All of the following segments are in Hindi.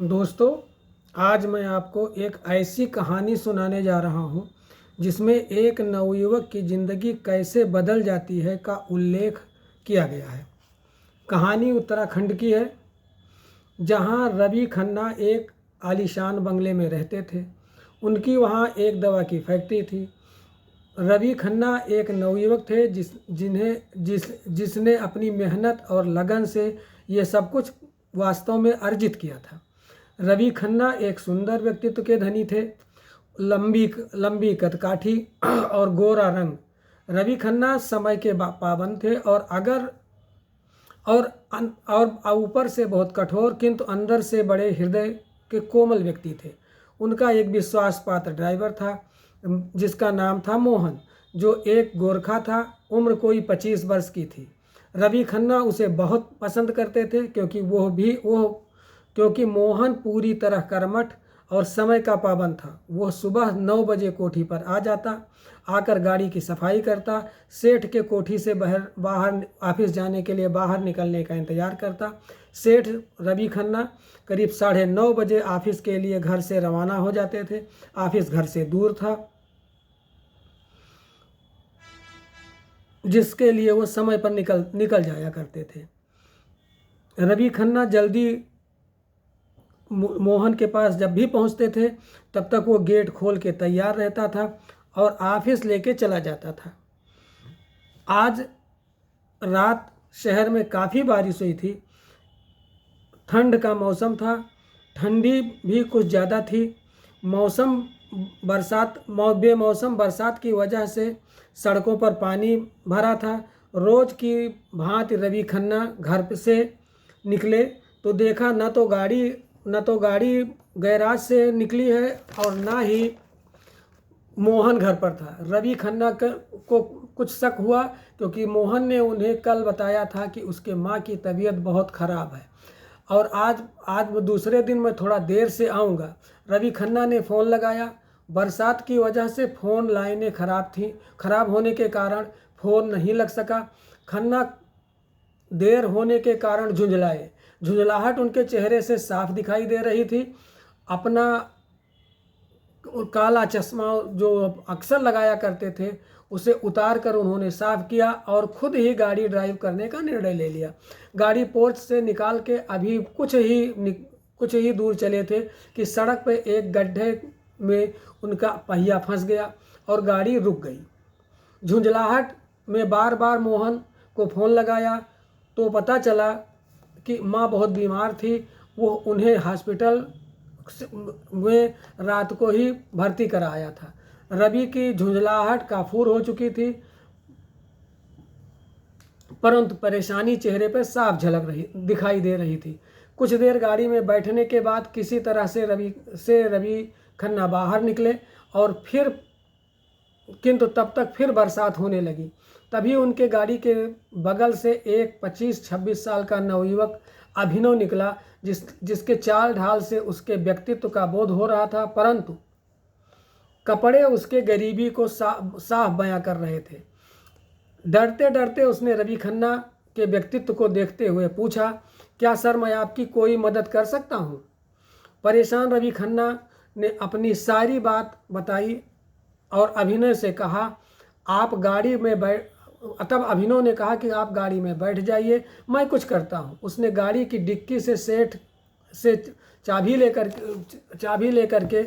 दोस्तों, आज मैं आपको एक ऐसी कहानी सुनाने जा रहा हूँ जिसमें एक नवयुवक की ज़िंदगी कैसे बदल जाती है का उल्लेख किया गया है। कहानी उत्तराखंड की है, जहाँ रवि खन्ना एक आलीशान बंगले में रहते थे। उनकी वहाँ एक दवा की फैक्ट्री थी। रवि खन्ना एक नवयुवक थे जिसने अपनी मेहनत और लगन से ये सब कुछ वास्तव में अर्जित किया था। रवि खन्ना एक सुंदर व्यक्तित्व के धनी थे। लंबी लंबी कदकाठी और गोरा रंग। रवि खन्ना समय के पाबंद थे और ऊपर से बहुत कठोर, किंतु अंदर से बड़े हृदय के कोमल व्यक्ति थे। उनका एक विश्वास पात्र ड्राइवर था जिसका नाम था मोहन, जो एक गोरखा था। उम्र कोई 25 वर्ष की थी। रवि खन्ना उसे बहुत पसंद करते थे क्योंकि मोहन पूरी तरह कर्मठ और समय का पाबंद था। वह सुबह 9 बजे कोठी पर आ जाता, आकर गाड़ी की सफाई करता, सेठ के कोठी से बाहर ऑफिस जाने के लिए बाहर निकलने का इंतज़ार करता। सेठ रवि खन्ना करीब 9:30 बजे ऑफिस के लिए घर से रवाना हो जाते थे। ऑफिस घर से दूर था, जिसके लिए वो समय पर निकल जाया करते थे। रवि खन्ना जल्दी मोहन के पास जब भी पहुंचते थे, तब तक वो गेट खोल के तैयार रहता था और ऑफिस लेके चला जाता था। आज रात शहर में काफ़ी बारिश हुई थी। ठंड का मौसम था, ठंडी भी कुछ ज़्यादा थी। बेमौसम बरसात की वजह से सड़कों पर पानी भरा था। रोज़ की भांति रवि खन्ना घर से निकले तो देखा न तो गाड़ी गैराज से निकली है और ना ही मोहन घर पर था। रवि खन्ना को कुछ शक हुआ, क्योंकि मोहन ने उन्हें कल बताया था कि उसके माँ की तबीयत बहुत ख़राब है और आज दूसरे दिन मैं थोड़ा देर से आऊँगा। रवि खन्ना ने फ़ोन लगाया। बरसात की वजह से फ़ोन लाइनें ख़राब होने के कारण फ़ोन नहीं लग सका। खन्ना देर होने के कारण झुंझलाहट उनके चेहरे से साफ दिखाई दे रही थी। अपना काला चश्मा जो अक्सर लगाया करते थे, उसे उतार कर उन्होंने साफ किया और खुद ही गाड़ी ड्राइव करने का निर्णय ले लिया। गाड़ी पोर्च से निकाल के अभी कुछ ही दूर चले थे कि सड़क पर एक गड्ढे में उनका पहिया फंस गया और गाड़ी रुक गई। झुंझलाहट में बार बार मोहन को फ़ोन लगाया तो पता चला कि माँ बहुत बीमार थी। वो उन्हें हॉस्पिटल में रात को ही भर्ती कराया था। रवि की झुंझलाहट काफूर हो चुकी थी, परंतु परेशानी चेहरे पर साफ दिखाई दे रही थी। कुछ देर गाड़ी में बैठने के बाद किसी तरह से रवि खन्ना बाहर निकले और किंतु तब तक फिर बरसात होने लगी। तभी उनके गाड़ी के बगल से एक 25-26 साल का नवयुवक अभिनव निकला, जिसके चाल ढाल से उसके व्यक्तित्व का बोध हो रहा था, परंतु कपड़े उसके गरीबी को साफ बयां कर रहे थे। डरते डरते उसने रवि खन्ना के व्यक्तित्व को देखते हुए पूछा, क्या सर, मैं आपकी कोई मदद कर सकता हूँ? परेशान रवि खन्ना ने अपनी सारी बात बताई और अभिनव से कहा, तब अभिनव ने कहा कि आप गाड़ी में बैठ जाइए, मैं कुछ करता हूँ। उसने गाड़ी की डिक्की से सेठ से चाबी लेकर के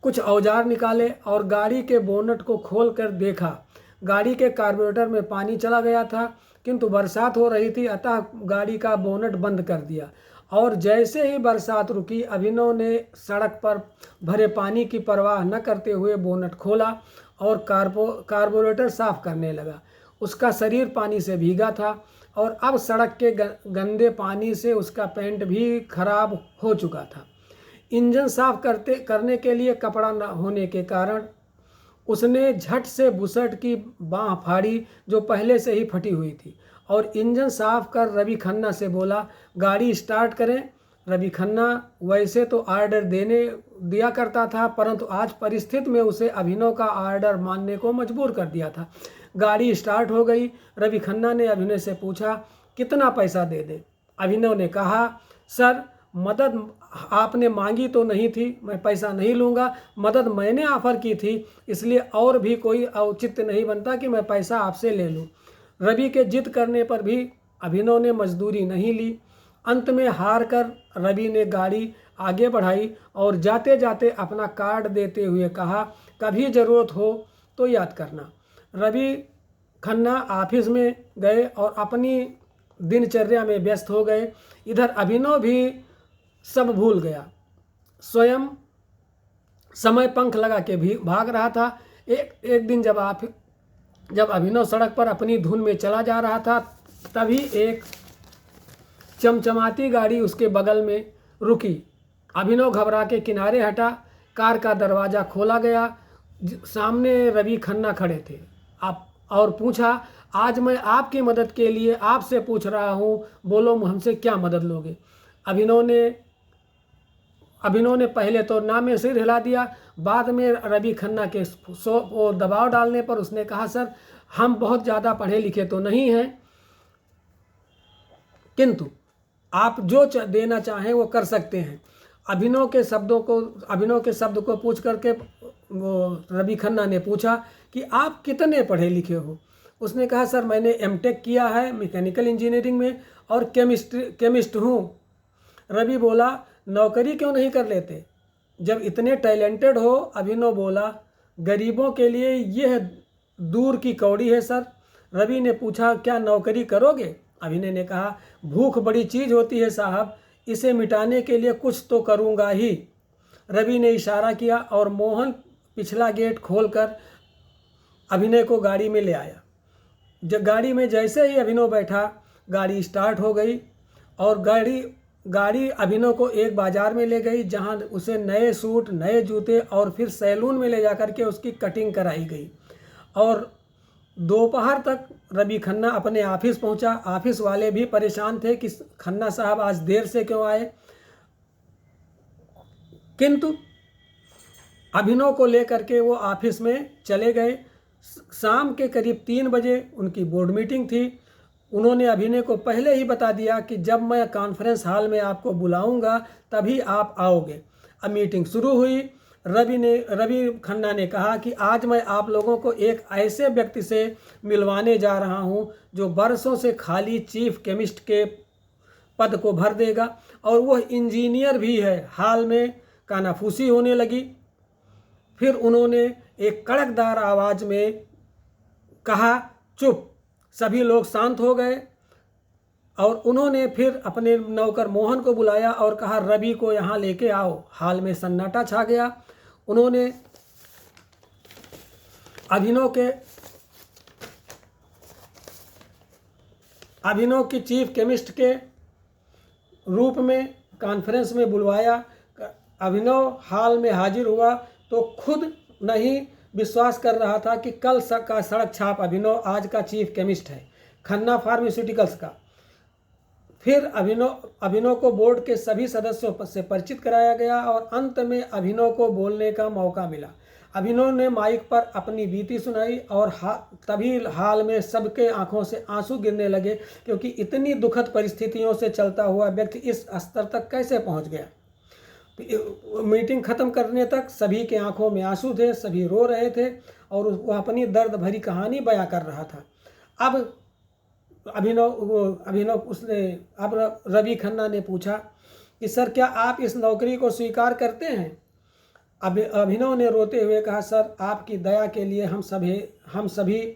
कुछ औजार निकाले और गाड़ी के बोनट को खोल कर देखा। गाड़ी के कार्बोरेटर में पानी चला गया था, किंतु बरसात हो रही थी, अतः गाड़ी का बोनट बंद कर दिया। और जैसे ही बरसात रुकी, अभिनव ने सड़क पर भरे पानी की परवाह न करते हुए बोनट खोला और कार्बोरेटर साफ करने लगा। उसका शरीर पानी से भीगा था और अब सड़क के गंदे पानी से उसका पैंट भी खराब हो चुका था। इंजन साफ करने के लिए कपड़ा न होने के कारण उसने झट से बुशर्ट की बाँह फाड़ी, जो पहले से ही फटी हुई थी, और इंजन साफ कर रवि खन्ना से बोला, गाड़ी स्टार्ट करें। रवि खन्ना वैसे तो ऑर्डर दिया करता था, परंतु आज परिस्थिति में उसे अभिनव का ऑर्डर मानने को मजबूर कर दिया था। गाड़ी स्टार्ट हो गई। रवि खन्ना ने अभिनव से पूछा, कितना पैसा दे दें? अभिनव ने कहा, सर, मदद आपने मांगी तो नहीं थी, मैं पैसा नहीं लूँगा, मदद मैंने ऑफ़र की थी, इसलिए और भी कोई औचित्य नहीं बनता कि मैं पैसा आपसे ले लूँ। रवि के जिद करने पर भी अभिनव ने मजदूरी नहीं ली। अंत में हार कर रवि ने गाड़ी आगे बढ़ाई और जाते जाते अपना कार्ड देते हुए कहा, कभी ज़रूरत हो तो याद करना। रवि खन्ना ऑफिस में गए और अपनी दिनचर्या में व्यस्त हो गए। इधर अभिनव भी सब भूल गया, स्वयं समय पंख लगा के भी भाग रहा था। एक दिन जब अभिनव सड़क पर अपनी धुन में चला जा रहा था, तभी एक चमचमाती गाड़ी उसके बगल में रुकी। अभिनव घबरा के किनारे हटा, कार का दरवाज़ा खोला गया। सामने रवि खन्ना खड़े थे और पूछा, आज मैं आपकी मदद के लिए आपसे पूछ रहा हूँ, बोलो हमसे क्या मदद लोगे। अभिनव ने पहले तो ना में सिर हिला दिया, बाद में रवि खन्ना के दबाव डालने पर उसने कहा, सर हम बहुत ज़्यादा पढ़े लिखे तो नहीं हैं, किंतु आप जो देना चाहें वो कर सकते हैं। अभिनव के शब्द को पूछ करके रवि खन्ना ने पूछा कि आप कितने पढ़े लिखे हो। उसने कहा, सर मैंने एमटेक किया है मैकेनिकल इंजीनियरिंग में और केमिस्ट हूँ। रवि बोला, नौकरी क्यों नहीं कर लेते जब इतने टैलेंटेड हो। अभिनव बोला, गरीबों के लिए यह दूर की कौड़ी है सर। रवि ने पूछा, क्या नौकरी करोगे। अभिनव ने कहा, भूख बड़ी चीज़ होती है साहब, इसे मिटाने के लिए कुछ तो करूँगा ही। रवि ने इशारा किया और मोहन पिछला गेट खोलकर अभिनव को गाड़ी में ले आया। जब गाड़ी में जैसे ही अभिनव बैठा, गाड़ी स्टार्ट हो गई और गाड़ी अभिनव को एक बाज़ार में ले गई, जहां उसे नए सूट, नए जूते और फिर सैलून में ले जाकर के उसकी कटिंग कराई गई। और दोपहर तक रवि खन्ना अपने ऑफिस पहुंचा। ऑफिस वाले भी परेशान थे कि खन्ना साहब आज देर से क्यों आए, किंतु अभिनव को लेकर के वो ऑफिस में चले गए। शाम के करीब 3 बजे उनकी बोर्ड मीटिंग थी। उन्होंने अभिनव को पहले ही बता दिया कि जब मैं कॉन्फ्रेंस हॉल में आपको बुलाऊंगा तभी आप आओगे। अब मीटिंग शुरू हुई। रवि खन्ना ने कहा कि आज मैं आप लोगों को एक ऐसे व्यक्ति से मिलवाने जा रहा हूं जो बरसों से खाली चीफ केमिस्ट के पद को भर देगा और वह इंजीनियर भी है। हाल में कानाफूसी होने लगी। फिर उन्होंने एक कड़कदार आवाज़ में कहा, चुप। सभी लोग शांत हो गए और उन्होंने फिर अपने नौकर मोहन को बुलाया और कहा, रवि को यहाँ लेके आओ। हाल में सन्नाटा छा गया। उन्होंने अभिनव की चीफ केमिस्ट के रूप में कॉन्फ्रेंस में बुलवाया। अभिनव हाल में हाजिर हुआ तो खुद नहीं विश्वास कर रहा था कि कल का सड़क छाप अभिनव आज का चीफ केमिस्ट है, खन्ना फार्मास्यूटिकल्स का। फिर अभिनव को बोर्ड के सभी सदस्यों से परिचित कराया गया और अंत में अभिनव को बोलने का मौका मिला। अभिनव ने माइक पर अपनी बीती सुनाई और तभी हाल में सबके आंखों से आंसू गिरने लगे, क्योंकि इतनी दुखद परिस्थितियों से चलता हुआ व्यक्ति इस स्तर तक कैसे पहुंच गया। मीटिंग खत्म करने तक सभी के आंखों में आंसू थे, सभी रो रहे थे और वह अपनी दर्द भरी कहानी बयां कर रहा था। अब रवि खन्ना ने पूछा कि सर क्या आप इस नौकरी को स्वीकार करते हैं। अभिनव ने रोते हुए कहा, सर आपकी दया के लिए हम सभी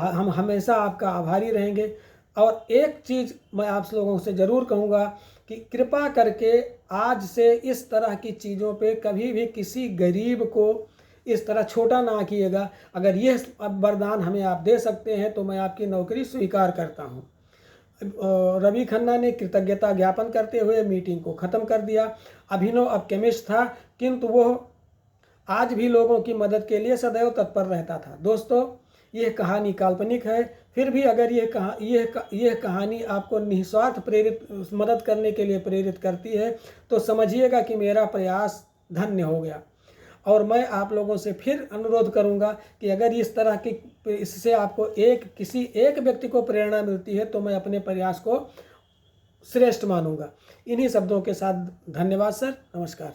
हम हमेशा आपका आभारी रहेंगे। और एक चीज़ मैं आप लोगों से ज़रूर कहूँगा कि कृपा करके आज से इस तरह की चीज़ों पे कभी भी किसी गरीब को इस तरह छोटा ना कीजिएगा। अगर यह वरदान हमें आप दे सकते हैं तो मैं आपकी नौकरी स्वीकार करता हूँ। रवि खन्ना ने कृतज्ञता ज्ञापन करते हुए मीटिंग को ख़त्म कर दिया। अभिनव अब केमिस्ट था, किंतु वह आज भी लोगों की मदद के लिए सदैव तत्पर रहता था। दोस्तों, यह कहानी काल्पनिक है, फिर भी अगर यह कहानी आपको निस्वार्थ मदद करने के लिए प्रेरित करती है तो समझिएगा कि मेरा प्रयास धन्य हो गया। और मैं आप लोगों से फिर अनुरोध करूंगा कि अगर इस तरह की इससे आपको किसी एक व्यक्ति को प्रेरणा मिलती है तो मैं अपने प्रयास को श्रेष्ठ मानूंगा। इन्हीं शब्दों के साथ धन्यवाद सर, नमस्कार।